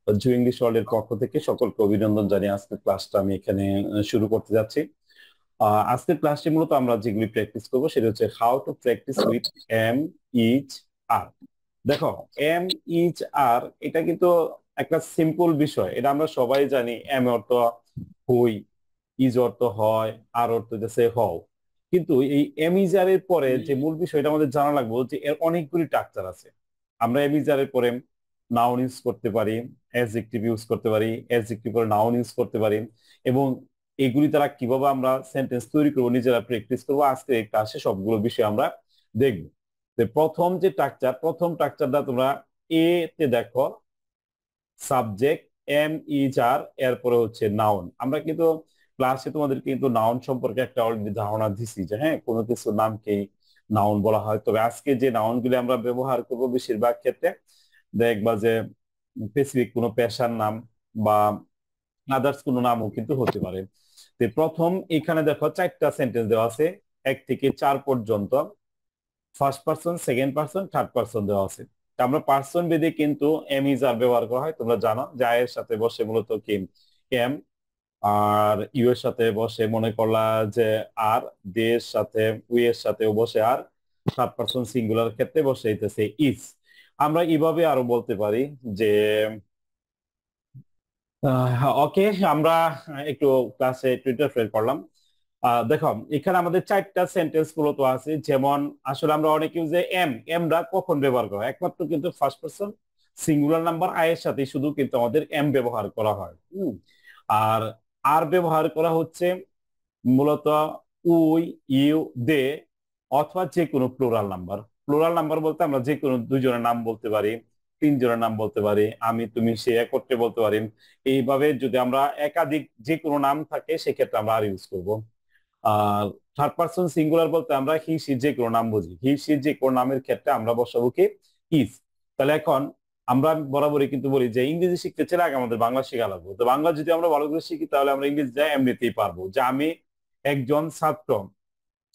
জু English ওয়ার্ল্ডের পক্ষ থেকে সকলকে অভিনন্দন জানিয়ে আজকের ক্লাসটা আমি এখানে শুরু করতে যাচ্ছি। আজকের ক্লাসটি মূলত আমরা যেগুলি প্র্যাকটিস করবো সেটা হচ্ছে how to practice with M, H, R. দেখো, এম, ইচ, আর এটা কিন্তু একটা সিম্পল বিষয়, এটা আমরা সবাই জানি। এম অর্থ হই, ইজ অর্থ হয়, আর অর্থ হচ্ছে হও। কিন্তু এই এম, ইজ, আর এর পরে যে মূল বিষয়টা আমাদের জানা লাগবে যে এর অনেকগুলি স্ট্রাকচার আছে। আমরা এম, ইজ, আর এর পরে নাউন ইউজ করতে পারি, অ্যাডজেক্টিভ ইউজ করতে পারি, অ্যাডজেক্টিভ পরে নাউন ইউজ করতে পারি, এবং এগুলি দ্বারা কিভাবে আমরা সেন্টেন্স তৈরি করবো নিজেরা প্র্যাকটিস করবো। আজকে এই ক্লাসে সবগুলো বিষয় আমরা দেখবো। তো প্রথম স্ট্রাকচারটা তোমরা এ তে দেখো, সাবজেক্ট, এম, ইজ, আর, এরপরে হচ্ছে নাউন। আমরা কিন্তু ক্লাসে তোমাদের কিন্তু নাউন সম্পর্কে একটা অলরেডি ধারণা দিছি যে হ্যাঁ, কোনো কিছু নামকেই নাউন বলা হয়। তবে আজকে যে নাউন গুলি আমরা ব্যবহার করবো বেশিরভাগ ক্ষেত্রে দেখবা যে স্পেসিফিক কোনো পেশার নাম বা আদার্স কোনো নামও কিন্তু হতে পারে। তো প্রথম এখানে দেখো 4টা সেন্টেন্স দেওয়া আছে, 1 থেকে 4 পর্যন্ত। First person, second person, third person দেওয়া আছে। তা আমরা পার্সন ভেদে কিন্তু এম, ইজ, আর ব্যবহার করা হয়। তোমরা জানো যে আয়ের সাথে বসে মূলত কি এম, আর ইউ এর সাথে বসে মনে করলা যে আর, দে এর সাথে, উই এর সাথেও বসে আর, থার্ড পার্সন সিঙ্গুলার ক্ষেত্রে বসে হইতেছে ইজ। আমরা এইভাবে আরো বলতে পারি যে ওকে, আমরা একটু ক্লাসে টুইটার ফের করলাম। দেখো, এখানে আমাদের 4টা সেন্টেন্স মূলত আছে। যেমন আসলে আমরা অনেক ইউজে এমরা কখন ব্যবহার করা হয়, একমাত্র কিন্তু first person singular number I এর সাথে শুধু কিন্তু আমাদের এম ব্যবহার করা হয়। আর আর ব্যবহার করা হচ্ছে মূলত উই, ইউ, দে, অথবা যে কোনো প্লুরাল নাম্বার। প্লুরাল নাম্বার বলতে আমরা যে কোনো দুজনের নাম বলতে পারি, 3 জনের নাম বলতে পারি, আমি, তুমি, সে একত্রে বলতে পারি। এইভাবে যদি আমরা একাধিক যে কোনো নাম থাকে সেক্ষেত্রে আমরা আর ইউজ করব। আর থার্ড পার্সন সিঙ্গুলার বলতে আমরা হি, সি যে কোনো নাম বুঝি। হি, সি যে কোনো নামের ক্ষেত্রে আমরা বসাবো কি ইজ। তাহলে এখন আমরা বরাবরই কিন্তু বলি যে ইংরেজি শিখতে চাইলে আগে আমাদের বাংলা শেখা লাগবে। তো বাংলা যদি আমরা ভালো করে শিখি তাহলে আমরা ইংরেজিটা এমনিতেই পারবো। যে আমি একজন ছাত্র,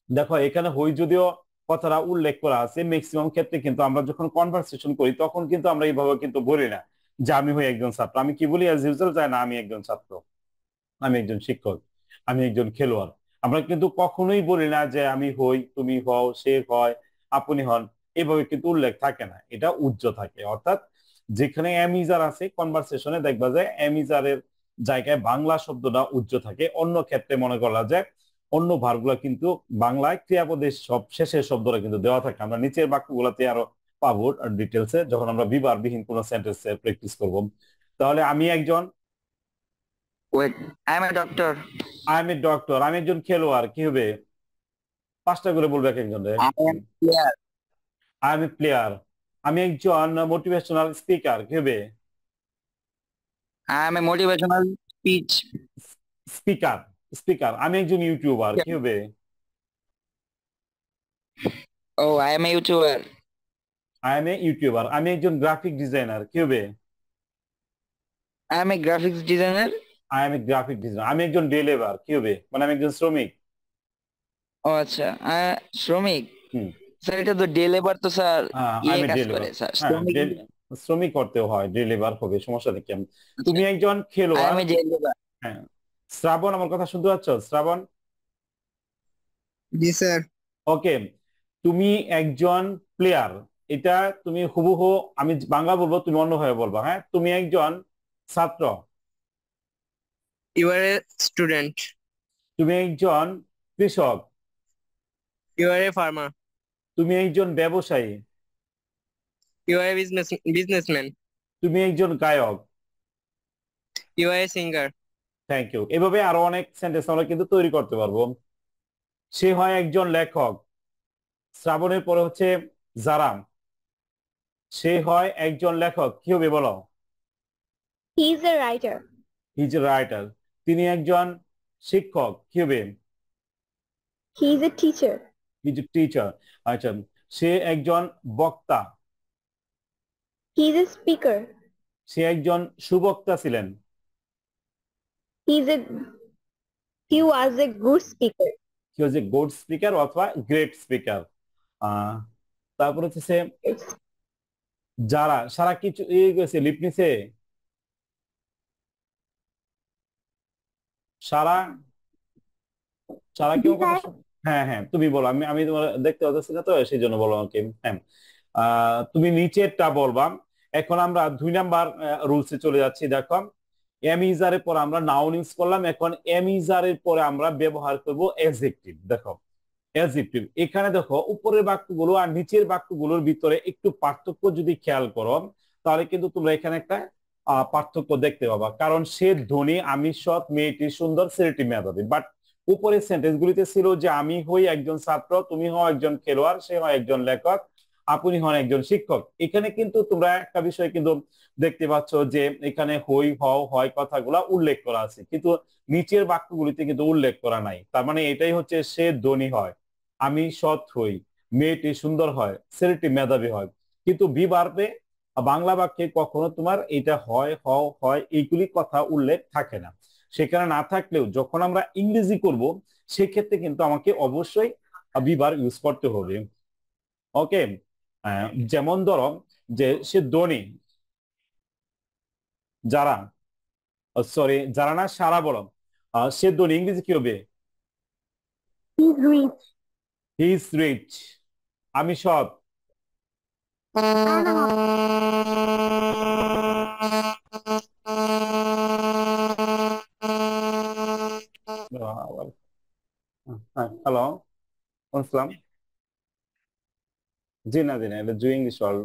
দেখো এখানে হই যদিও কথাটা উল্লেখ করা আছে, ম্যাক্সিমাম ক্ষেত্রে কিন্তু আমরা যখন কনভারসেশন করি তখন কিন্তু আমরা এইভাবে কিন্তু বলি না যে আমি হই একজন ছাত্র। আমি কি বলি অ্যাজ ইউজুয়াল, যায় না আমি একজন ছাত্র, আমি একজন শিক্ষক, আমি একজন খেলোয়াড়। আমরা কিন্তু কখনোই বলি না যে আমি হই, তুমি হও, সে হয়, আপনি হন। এভাবে কিন্তু উল্লেখ থাকে না, এটা উজ্জ থাকে। অর্থাৎ যেখানে এমিজার আছে কনভারসেশনে দেখবা যে এমিজারের জায়গায় বাংলা শব্দটা উজ্জ থাকে। অন্য ক্ষেত্রে মনে করা যায় অন্য ভার্বগুলো কিন্তু বাংলায় ক্রিয়াপদের সব শেষের শব্দটা কিন্তু দেওয়া থাকে। আমরা নিচের বাক্যগুলোতে আরো পাবো ডিটেলসে যখন আমরা বিভার্ববিহীন কোনো সেন্টেন্সে প্র্যাকটিস করব। তাহলে আমি একজন, Wait, I'm a doctor. I am a doctor, আমি একজন খেলোয়াড়, কি হবে? 5টা করে বলবে এক একজন। I am player. I am a player, আমি একজন মোটিভেশনাল স্পিকার, কি হবে? I am a motivational speech. Speaker, speaker, আমি একজন ইউটিউবার, কি হবে? Oh, I am a YouTuber. I am A YouTuber, আমি একজন গ্রাফিক ডিজাইনার, কি হবে? I am a graphics designer. I am A graphic designer, আমি একজন ডে লেবার, কি হবে? মানে আমি একজন শ্রমিক। ও আচ্ছা, শ্রমিক। হুম। স্যার এটা তো ডে লেবার তো স্যার আই এম এ কাজ ডে করে লেবার। স্যার হ্যাঁ, শ্রমিক। শ্রমিক করতেও হয়, ডে লেবার হবে, সমস্যা দেখি আমি। আচ্ছা, তুমি একজন আই এম খেলোয়াড়। A day labour. হ্যাঁ, শ্রাবণ, আমার কথা শুনতে পাচ্ছ শ্রাবণ? জি স্যার। ওকে, তুমি একজন প্লেয়ার, এটা তুমি হুবহু, আমি বাংলা বলবো তুমি অন্যভাবে বলবা। হ্যাঁ, তুমি একজন ছাত্র, ইউ আর এ স্টুডেন্ট। তুমি একজন কৃষক, ইউ আর এ ফার্মার। তুমি একজন ব্যবসায়ী, ইউ আর এ বিজনেসম্যান। তুমি একজন গায়ক। You are a singer. Thank you. এভাবে আরো অনেক সেন্টেন্স আমরা কিন্তু তৈরি করতে পারবো। সে হয় একজন লেখক, শ্রাবণের পরে হচ্ছে জারাম, সে হয় একজন লেখক, কি হবে বলো? He is a writer. He is a writer. তিনি একজন শিক্ষক, কি হবে? He is a teacher. He is a teacher. আচ্ছা, সে একজন বক্তা, He is a speaker. সে একজন সুবক্তা ছিলেন। He is a he was a good speaker. He was a good speaker অথবা গ্রেট স্পিকার। তারপর হচ্ছে সে It's যারা সারা কিছু এই গেছে লিপ নিছে, সারা সারা জি কেউ কথা স্যার। হ্যাঁ হ্যাঁ তুমি বলো, আমি আমি তোমার দেখতে পাচ্ছি না তো সেই জন্য বলো আমাকে। হ্যাঁ, তুমি নিচেরটা বলবা। এখন আমরা 2 নাম্বার রুলসে চলে যাচ্ছি। দেখো, এম ইজারের পর আমরা নাউন ইউজ করলাম, এখন এম ইজারের পরে আমরা ব্যবহার করব অ্যাডজেক্টিভ। দেখো অ্যাডজেক্টিভ, এখানে দেখো উপরের বাক্যগুলো আর নিচের বাক্যগুলোর ভিতরে একটু পার্থক্য যদি খেয়াল করো, তাহলে কিন্তু তোমরা এখানে একটা পার্থক্য দেখতে পাবা। কারণ সে ধনী, আমি সৎ, মেয়েটি সুন্দর, ছেলেটি মেধাবী। বাট উপরের সেন্টেন্স গুলিতে ছিল যে আমি হই একজন ছাত্র, তুমি হও একজন খেলোয়াড়, সে হয় একজন লেখক, আপনি হন একজন শিক্ষক। এখানে কিন্তু তোমরা একটা বিষয় কিন্তু দেখতে পাচ্ছ যে এখানে হই, হও, হয় কথাগুলা উল্লেখ করা আছে, কিন্তু নিচের বাক্যগুলিতে কিন্তু উল্লেখ করা নাই। তার মানে এটাই হচ্ছে সে ধনী হয়, আমি সৎ হই, মেয়েটি সুন্দর হয়, ছেলেটি মেধাবী হয়। কিন্তু বি ভার্বে বাংলা বাক্যে কখনো তোমার এটা হয়, হও, হয় এইগুলি কথা উল্লেখ থাকে না। সেখানে না থাকলেও যখন আমরা ইংরেজি করব সেক্ষেত্রে কিন্তু আমাকে অবশ্যই বি ভার্ব ইউজ করতে হবে। ওকে, যেমন ধরো যে সে ধনী, যারা, সরি যারা না, সারা বলো। সে ধনী ইংরেজি কি হবে? He's rich. He is rich. আমি সৎ। I'm a হ্যালো, আসসালাম। জি না, জি না, এটা জু ইংলিশ ওয়ার্ল্ড,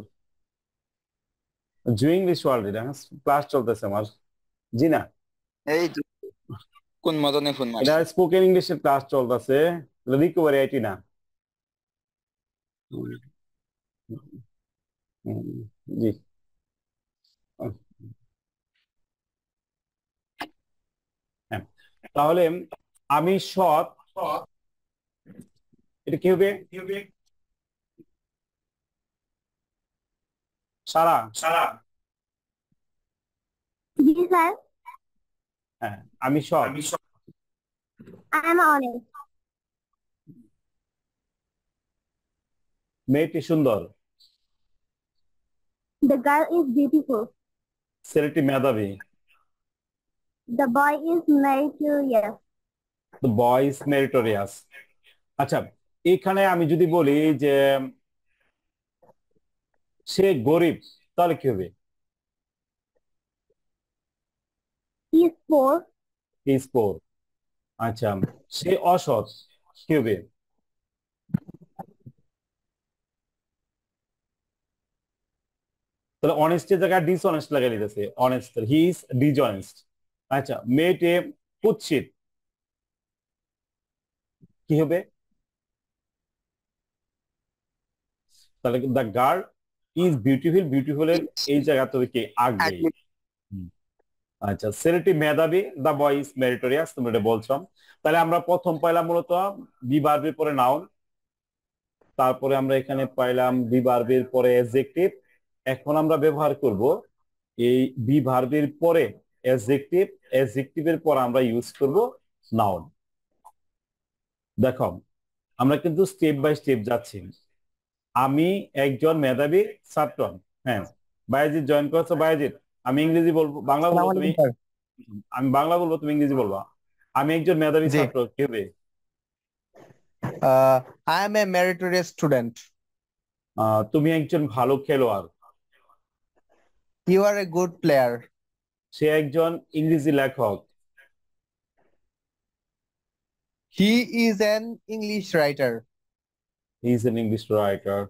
জু ইংলিশ ওয়ার্ল্ড, এটা ক্লাস চলতেছে আমার। জি না, এই তো কোন মদনে ফোন এটা মারছে? স্পোকেন ইংলিশের ক্লাস চলতেছে, রিকভারি আইটি না। হুম, হুম, জি। হ্যাঁ, তাহলে আমি সৎ, এটা কি হবে? সারা। Yes, sir. হ্যাঁ, আমি সৎ, I'm honest. মেয়েটি সুন্দর, The girl is beautiful. ছেলেটি মেধাবী, The boy is meritorious. The boy is meritorious. আচ্ছা, এখানে আমি যদি বলি যে সে গরিব, তাহলে কি হবে? He is poor. He is poor. আচ্ছা, সে অসৎ, কি হবে? তাহলে অনেস্টের জায়গায় ডিসঅনেস্ট লাগাই দিতেছে, অনেস্ট, হি ইজ ডিসঅনেস্ট। আচ্ছা, মেয়েটি কুৎসিত, কি হবে? তাহলে দ্য গার্ল ইজ বিউটিফুল, বিউটিফুলের এই জায়গা থেকে কি আগেই। হুম। আচ্ছা, ছেলেটি মেধাবী, দ্য বয় ইজ মেরিটোরিয়াস, তুমি এটা বলছো। তাহলে আমরা প্রথম পাইলাম মূলত বি ভার্বের পরে নাউন, তারপরে আমরা এখানে পাইলাম বি ভার্বের পরে অ্যাডজেক্টিভ। এখন আমরা ব্যবহার করব এই বি ভার্বের পরে অ্যাডজেক্টিভ, অ্যাডজেক্টিভের পর আমরা ইউজ করব নাউন। দেখো, আমরা কিন্তু স্টেপ বাই স্টেপ যাচ্ছি। আমি একজন মেধাবী ছাত্র। হ্যাঁ, বায়েজিৎ জয়েন করেছো। বায়েজিৎ, আমি ইংরেজি বলবো, বাংলা বলবো, তুমি, আসসালামু আলাইকুম স্যার। আমি বাংলা বলবো, তুমি ইংরেজি বলবা। আমি একজন মেধাবী জি, ছাত্র, কি হবে? I am a meritorious student. তুমি একজন ভালো খেলোয়াড়। You are a good player. সে একজন ইংরেজি লেখক। He is an English writer. He is an English writer.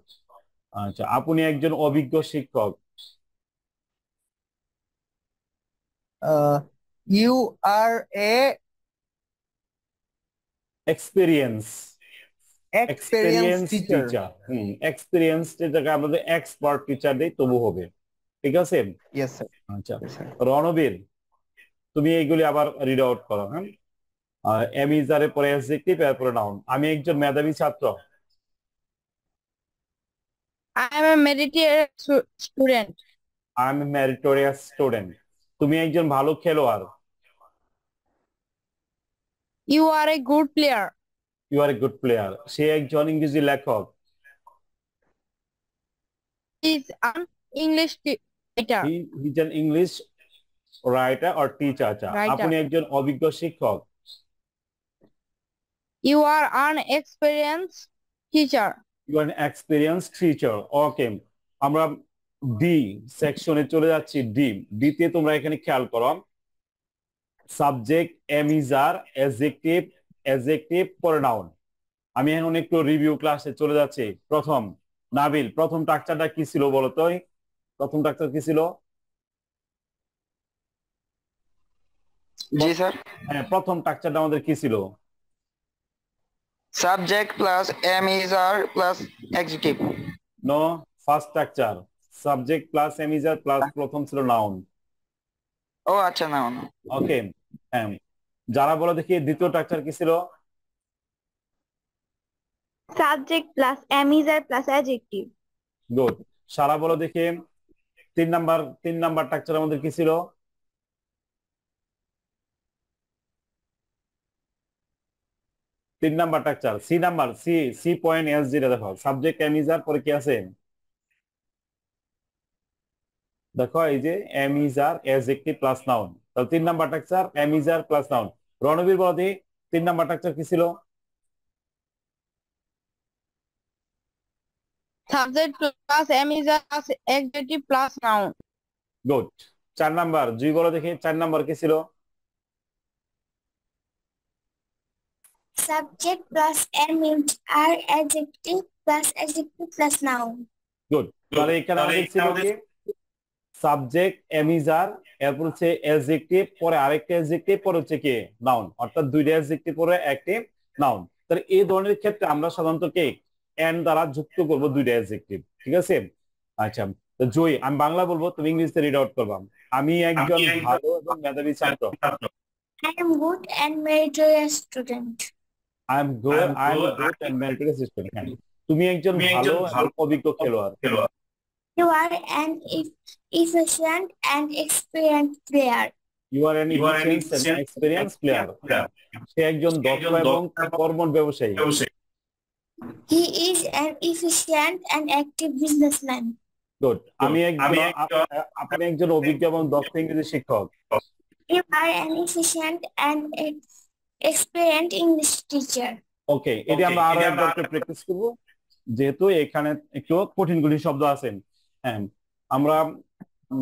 আচ্ছা, আপনি একজন অভিজ্ঞ শিক্ষক। You are a experience, experience experience teacher. Teacher. Experience যেটাকে আমাদের এক্সপার্ট টিচার দেই তবু হবে, ঠিক আছে? Yes sir. আচ্ছা, স্যার রণবীর, তুমি এইগুলি আবার রিড আউট করো। হ্যাঁ, এম ইজারের পরে অ্যাডজেক্টিভ, এরপরে নাউন। আমি একজন মেধাবী ছাত্র। I am a meritorious student. I am meritorious student. তুমি একজন ভালো খেলোয়াড়। You are a good player. You are a good player. সে একজন ইংরেজি লেখক। He is an English writer. He is an English writer or teacher. আচ্ছা, Writer. আপনি একজন অভিজ্ঞ শিক্ষক। You are an experienced teacher. You are experience teacher. Okay, আমরা ডি সেকশনে চলে যাচ্ছি। ডি তে তোমরা এখানে খেয়াল করো, subject, am is are, adjective পরে নাউন। আমি এখন একটু রিভিউ ক্লাসে চলে যাচ্ছি। প্রথম নাবিল, প্রথম স্ট্রাকচারটা কি ছিল বলো তো? প্রথম স্ট্রাকচার কি ছিল? জি স্যার। হ্যাঁ, প্রথম স্ট্রাকচারটা আমাদের কি ছিল? Subject plus am is are plus executive. No, first structure subject plus am is are plus প্রথম ছিল নাউন। ও আচ্ছা, না না। ওকে, হ্যাঁ, যারা বলো দেখি দ্বিতীয় স্ট্রাকচার কি ছিল? Subject plus am is are plus adjective. Good. Sara বলো দেখি তিন নাম্বার স্ট্রাকচার আমাদের কি ছিল? তিন number structure C point S যেটা দেখো, সাবজেক্ট এম ইজ আর পরে কি আছে? দেখো এই যে am is are adjective plus noun, তাহলে তিন number structure am is are plus noun. Ranbir বলো দেখি তিন নাম্বার স্ট্রাকচার কি ছিল? Subject plus am is a plus adjective plus noun. Good. চার নাম্বার জুই বলো দেখি চার নাম্বার কি ছিল? Subject plus am is are adjective plus noun. Good. তাহলে এখানে আমাদের ছিল কি? সাবজেক্ট এম ইজ আর, এরপর হচ্ছে অ্যাডজেক্টিভ, পরে আরেকটা অ্যাডজেক্টিভ, পরে হচ্ছে কি নাউন, অর্থাৎ দুইটা অ্যাডজেক্টিভ পরে একটি নাউন। তাহলে এই ধরনের ক্ষেত্রে আমরা সাধারণত কি এন্ড দ্বারা যুক্ত করব দুইটা অ্যাডজেক্টিভ, ঠিক আছে? আচ্ছা, তো জয় আমি বাংলা বলবো, তুমি ইংলিশে রিড আউট করবা। আমি একজন ভালো এবং মেধাবী ছাত্র। I am good and meritorious student. I am good and meritorious student. তুমি একজন ভালো এবং অভিজ্ঞ খেলোয়াড়। You are an efficient and experienced player. You are an efficient and experience player. সে একজন দক্ষ এবং কর্মঠ ব্যবসায়ী। He is an efficient and active businessman. Good. আপনি একজন অভিজ্ঞ এবং দক্ষ ইংরেজি শিক্ষক। You are an efficient and experienced English teacher. ওকে, এটা আমরা আরো একবার প্র্যাকটিস করব, যেহেতু এখানে একটু কঠিন কঠিন শব্দ আছে। হ্যাঁ, আমরা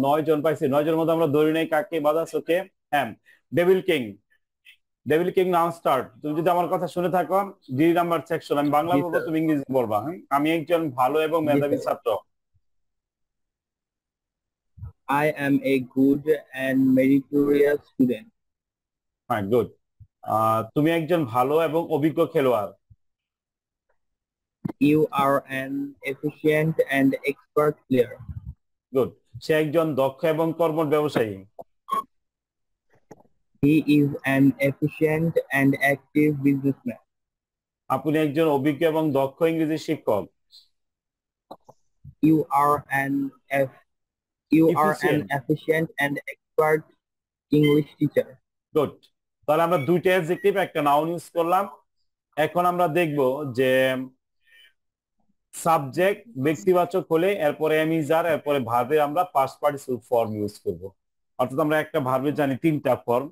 9 জন পাইছি। 9 জনের মধ্যে আমরা ধরি নাই কাকে, বাদাসকে। হ্যাঁ, ডেভিল কিং নাও স্টার্ট। তুমি যদি আমার কথা শুনে থাকো, ডি নাম্বার সেকশন আমি বাংলা বলবো, তুমি ইংরেজি বলবা। হ্যাঁ, আমি একজন ভালো এবং মেধাবী ছাত্র। I am a good and meritorious student. হ্যাঁ, গুড। তুমি একজন ভালো এবং অভিজ্ঞ খেলোয়াড়। You are an efficient and expert player. Good. সে একজন দক্ষ এবং কর্মঠ ব্যবসায়ী। He is an efficient and active businessman. আপনি একজন অভিজ্ঞ এবং দক্ষ ইংরেজি শিক্ষক। You are an efficient and expert English teacher. Good. তাহলে আমরা দুইটা অ্যাডজেক্টিভ একটা নাউন ইউজ করলাম। এখন আমরা দেখব যে সাবজেক্ট ব্যক্তিবাচক হলে এরপরে এম ইজ আর, এরপরে ভার্বে আমরা পাস্ট পার্টিসিপল ফর্ম ইউজ করব। অর্থাৎ আমরা একটা ভার্বে জানি তিনটা form,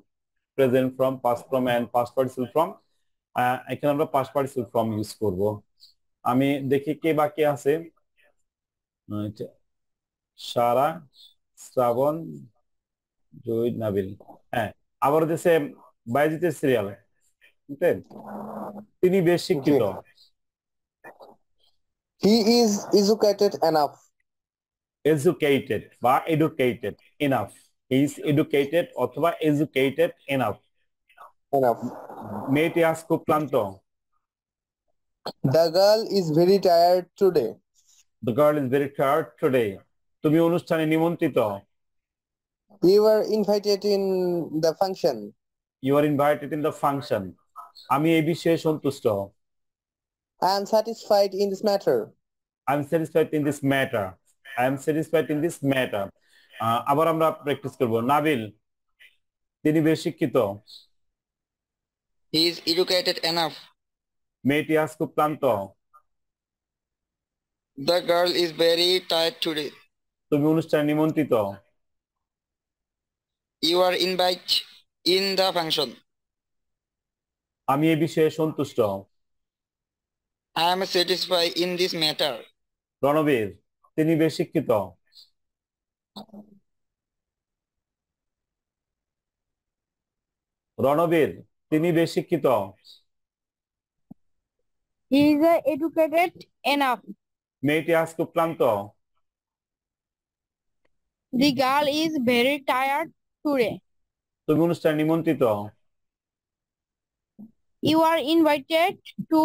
present form, past form and past participle form. এখানে আমরা পাস্ট পার্টিসিপল ফর্ম ইউজ করব। আমি দেখি কে বাকি আছে। সারা, শ্রাবণ, জয়, নাবিল। হ্যাঁ, আবার দেশে বাইজিতের সিরিয়াল। তিনি বেশ শিক্ষিত। He is educated enough. Educated বা educated enough. He is educated অথবা এডুকেটেড এনাফ। মেয়েটি আজ খুব ক্লান্ত। The girl is very tired today. The girl is very tired today. তুমি অনুষ্ঠানে নিমন্ত্রিত। You were invited in the function. You are invited in the function. আমি এই বিষয়ে সন্তুষ্ট। I am satisfied in this matter. I am satisfied in this matter. I am satisfied in this matter. আবার আমরা practice করব। নাবিল, তিনি বেশ শিক্ষিত। He is educated enough. মেয়েটি আজ খুব ক্লান্ত। The girl is very tired today. তুমি অনুষ্ঠানে নিমন্ত্রিত। You are invited in the function. আমি এই বিষয়ে সন্তুষ্ট। I am satisfied in this matter. Ranbir, তিনি বেশ শিক্ষিত। রণবীর, তিনি বেশ শিক্ষিত। He is educated enough. মেয়েটি আজ খুব ক্লান্ত। The girl is very tired today. তুমি অনুষ্ঠানে নিমন্ত্রিত। You are invited to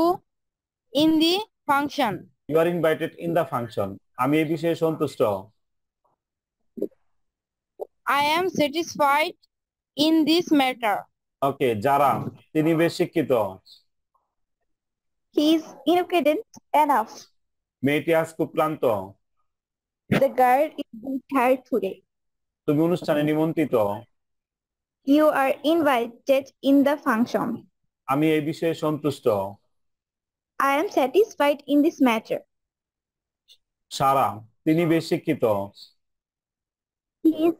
in the function. You are invited in the function. আমি এই বিষয়ে সন্তুষ্ট। I am satisfied in this matter. ওকে, যারা, তিনি বেশ শিক্ষিত। He is educated enough. মেয়েটি আজ খুব ক্লান্ত। The girl is very tired today. তুমি অনুষ্ঠানে নিমন্ত্রিত। You are invited in the function. আমি এই বিষয়ে সন্তুষ্ট। I am satisfied in this matter. সারা, তিনি বেশ শিক্ষিত। He is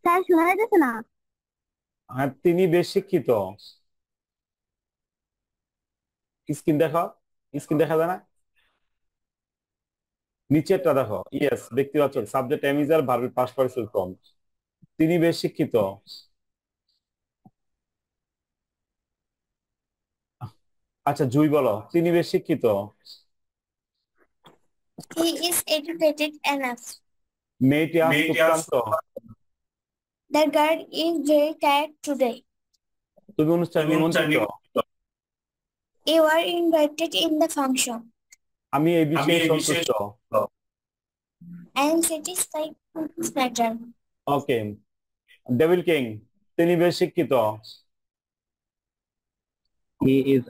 স্যার শোনা যাচ্ছে না? হ্যাঁ, তিনি বেশ শিক্ষিত। স্ক্রিন দেখো, স্ক্রিন দেখা যায় না? নিচেরটা দেখো। ইয়েস, ব্যক্তিবাচক, সাবজেক্ট এম ইজ আর ভার্বের পাস্ট পার্টিসিপল ফর্ম। তিনি বেশ শিক্ষিত। আচ্ছা, জুই বলো, তিনি বেশ শিক্ষিত। He is educated enough. মেয়েটি আজ খুব ক্লান্ত। The girl is very tired today. তুমি অনুষ্ঠানে নিমন্ত্রিত। You are invited in the function. আমি এই বিষয়ে সন্তুষ্ট। I am satisfied in this matter. Okay, devil king, তিনি বেশ শিক্ষিত। He is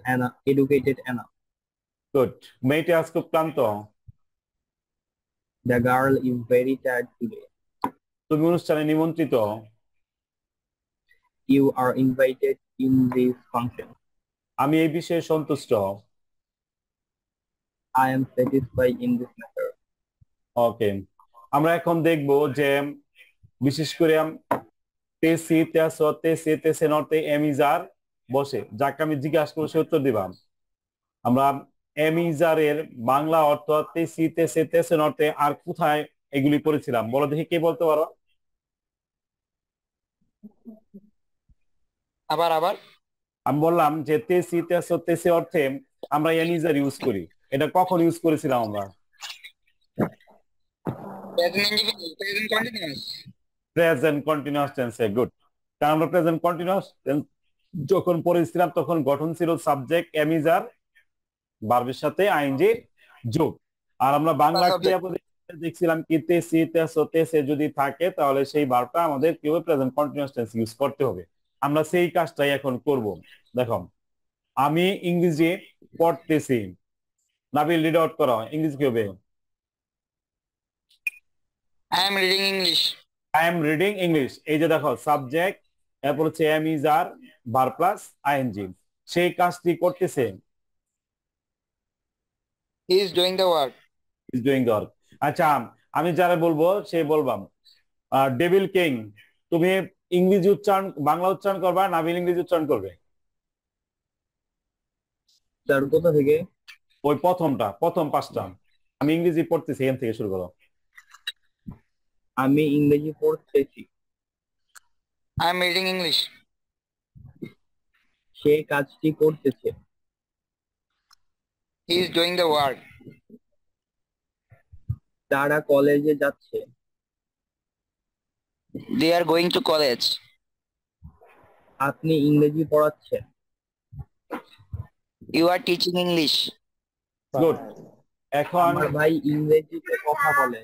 educated enough. Good. মেয়েটি আজ খুব ক্লান্ত। The girl is very tired today. তুমি অনুষ্ঠানে নিমন্ত্রিত। You are invited in this function. আমি এই বিষয়ে সন্তুষ্ট। I am satisfied in this matter. ওকে, আমরা এখন দেখব যে বিশেষ করে তেসি তেস তেসে তেসে নর্তে এম ইজ আর বসে, যাকে আমি জিজ্ঞাসা করবো সে উত্তর দিবাম। আমরা এম ইজ আর এর বাংলা অর্থ তেসি তেসে তেসে নর্তে আর কোথায় এগুলি পড়েছিলাম, বলো দেখি, কে বলতে পারো? আবার আমি বললাম যে তেসি তেস তেসে অর্থে আমরা এম ইজ আর ইউজ করি, এটা কখন ইউজ করেছিলাম আমরা? প্রেজেন্ট কন্টিনিউয়াস টেন্সে। গুড। কারণ আমরা প্রেজেন্ট কন্টিনিউয়াস টেন্স যখন পড়েছিলাম তখন গঠন ছিল সাবজেক্ট এম ইজ আর, ভার্বের সাথে আইএনজি যোগ। আর আমরা বাংলা ক্রিয়াপদে দেখছিলাম কি তেসি তেস তেসে যদি থাকে তাহলে সেই ভার্বটা আমাদের কি হবে, প্রেজেন্ট কন্টিনিউয়াস টেন্স ইউজ করতে হবে। আমরা সেই কাজটাই এখন করব। দেখো, আমি ইংরেজি পড়তেছি। নাবিল, রিড আউট করো, ইংরেজি কি হবে? I am reading English. I am reading English. এই যে দেখো, সাবজেক্ট, এরপর হচ্ছে am is are, verb plus ING, সেই কাজটি করতেছে। He is doing the work. Is doing the work. আচ্ছা, আমি যারা বলবো সে বলবাম। ডেভিল কিং, তুমি ইংরেজি উচ্চারণ, বাংলা উচ্চারণ করবা, নাবিল ইংরেজি উচ্চারণ করবে। স্যার কোথা থেকে? ওই প্রথমটা, প্রথম পাঁচটা। আমি ইংরেজি পড়তেছি, এখান থেকে শুরু করো। আমি ইংরেজি পড়তেছি। I am reading English. সে কাজটি করতেছে। He is doing the work. তারা কলেজে যাচ্ছে। They are going to college. আপনি ইংরেজি পড়াচ্ছেন। You are teaching English. Good. এখন আমার ভাই ইংরেজিতে কথা বলে।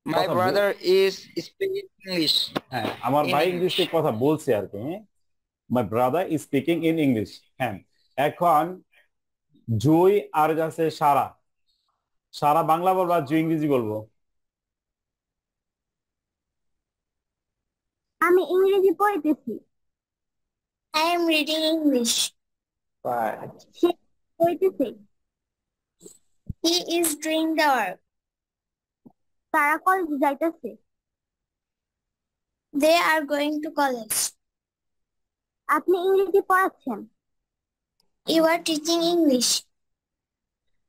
My brother is speaking English. হ্যাঁ, আমার ভাই ইংলিশে কথা বলছে আর কি। My brother is speaking in English. হ্যাঁ, এখন জুই আর আছে সারা। সারা বাংলা বলবো আর জুই ইংরেজি বলবো? আমি ইংরেজি পড়তেছি। I am reading English. সে পড়তেছে। He is doing the work. তারা কলেজে যাইতেছে। They are going to college. আপনি ইংরেজি পড়াচ্ছেন। You are teaching English.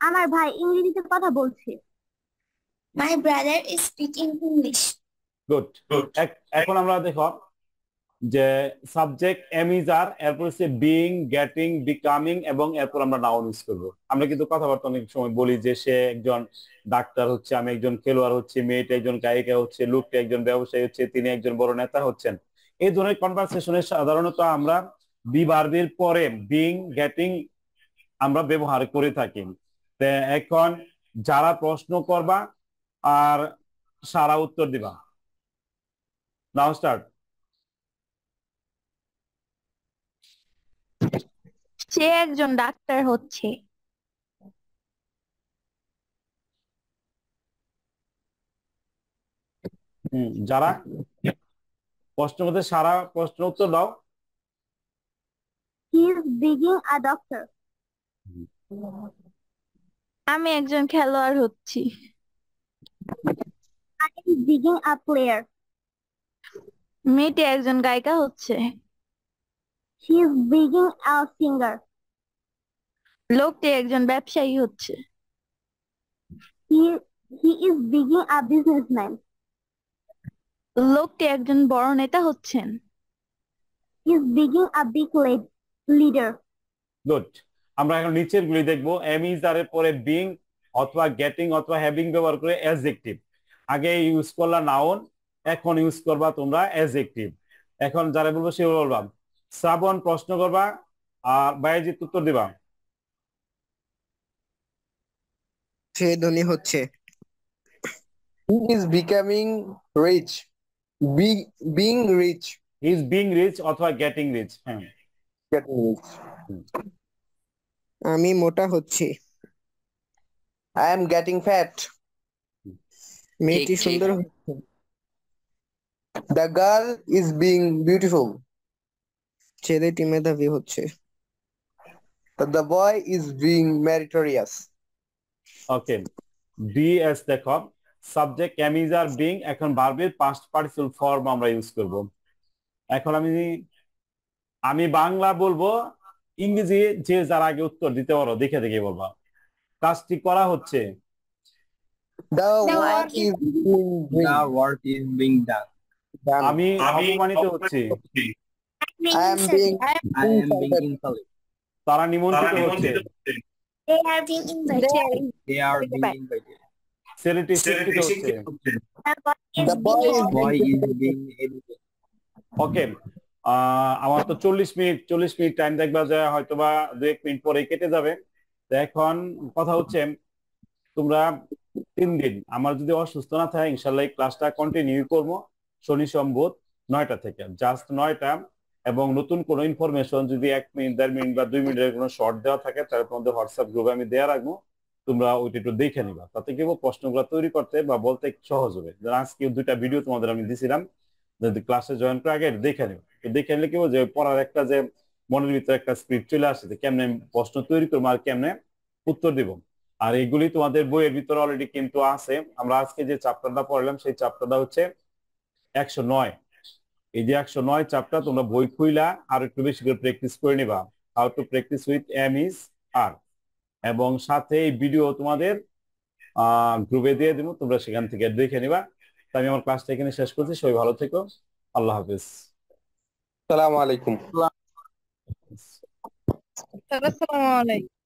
আমার ভাই ইংরেজিতে কথা বলছে। My brother is speaking English. Good. এখন আমরা দেখো যে সাবজেক্ট এম ইজ আর, এরপর হচ্ছে বিইং, গেটিং, বিকামিং এবং এরপর আমরা নাউন ইউজ করবো। আমরা কিন্তু কথাবার্তা অনেক সময় বলি যে সে একজন ডাক্তার হচ্ছে, আমি একজন খেলোয়াড় হচ্ছে, মেয়েটা একজন গায়িকা হচ্ছে, লোকটা একজন ব্যবসায়ী হচ্ছে, তিনি একজন বড় নেতা হচ্ছেন। এই ধরনের কনভারসেশনে সাধারণত আমরা বি ভার্বের পরে বিইং, গেটিং আমরা ব্যবহার করে থাকি। তো এখন যারা প্রশ্ন করবা আর সারা উত্তর দিবা। নাও স্টার্ট। সে একজন ডাক্তার হচ্ছে। যারা প্রশ্নের মধ্যে সারা প্রশ্ন উত্তর দাও। He is being a doctor. আমি একজন খেলোয়াড় হচ্ছি। I am being a player. মেয়েটি একজন গায়িকা হচ্ছে। She is being a singer. লোকটি একজন ব্যবসায়ী হচ্ছে। He is being a businessman. লোকটি একজন বড় নেতা হচ্ছেন। He is being a big leader. Good. আমরা এখন নিচের গুলি দেখবো। এম ইজ আর এর পরে বিং অথবা গেটিং অথবা হ্যাভিং ব্যবহার করে অ্যাডজেক্টিভ। আগে ইউজ করলা নাউন, এখন ইউজ করবা তোমরা অ্যাডজেক্টিভ। এখন যারা বলবো সে বলবা। শ্রাবণ প্রশ্ন করবা আর বায়েজিৎ উত্তর দিবা। সে ধনী হচ্ছে। He is becoming rich. Being rich. He is being rich অথবা গেটিং রিচ। হ্যাঁ, Getting rich. আমি মোটা হচ্ছি। I am getting fat. মেয়েটি সুন্দর হচ্ছে। The girl is being beautiful. ছেলেটি মেধাবী হচ্ছে। The boy is being meritorious. Okay. BS দেখো, subject am is are being, এখন ভার্বের পাস্ট পার্টিসিপল ফর্ম আমরা ইউজ করব। এখন আমি বাংলা বলবো, ইংরেজি যে যার আগে উত্তর দিতে পারো দেখে দেখে বলবা। কাজটি করা হচ্ছে। The The work work is being The work is being done. done. আমি অপমানিত হচ্ছি। I am being I am being insulted. insulted. তারা নিমন্ত্রিত হচ্ছে। They are being invited. They are being invited. ছেলেটি শিক্ষিত হচ্ছে। The boy is The boy being is Boy is being educated. ওকে। আমার তো 40 মিনিট টাইম দেখবা যে হয়তোবা 2-1 মিনিট পরে কেটে যাবে। তো এখন কথা হচ্ছে তোমরা 3 দিন আমার যদি অসুস্থ না থাকে ইনশাল্লাহ এই ক্লাসটা কন্টিনিউ করবো শনি সোম বুধ 9টা থেকে, জাস্ট 9টা। এবং নতুন কোনো ইনফরমেশন যদি 1 মিনিট 1.5 মিনিট বা 2 মিনিটের কোনো শর্ট দেওয়া থাকে তাহলে তোমাদের হোয়াটসঅ্যাপ গ্রুপে আমি দেওয়া রাখবো, তোমরা ওইটা একটু দেখে নিবা। তাতে কি প্রশ্নগুলো তৈরি করতে বা বলতে একটু সহজ হবে। আজকে 2টা ভিডিও তোমাদের আমি দিছিলাম, যদি ক্লাসে জয়েন করে আগে দেখে নিবা। দেখে নিলে কি যে পড়ার একটা যে মনের ভিতরে একটা স্ক্রিপ্ট চলে আসে যে কেমনে প্রশ্ন তৈরি করবো আর কেমনে উত্তর দিব। আর এগুলি তোমাদের বইয়ের ভিতরে অলরেডি কিন্তু আছে। আমরা আজকে যে চ্যাপ্টারটা পড়লাম সেই চ্যাপ্টারটা হচ্ছে 109। এই যে 109 চ্যাপ্টার তোমরা বই খুইলা আর একটু বেশি করে প্র্যাকটিস করে নিবা, how to practice with am is are. এবং সাথে এই ভিডিও তোমাদের গ্রুপে দিয়ে দিব, তোমরা সেখান থেকে দেখে নিবা। তো আমি আমার ক্লাসটা এখানে শেষ করছি। সবাই ভালো থেকো, আল্লাহ হাফেজ। Assalamu alaikum. আসসালামু আলাইকুম।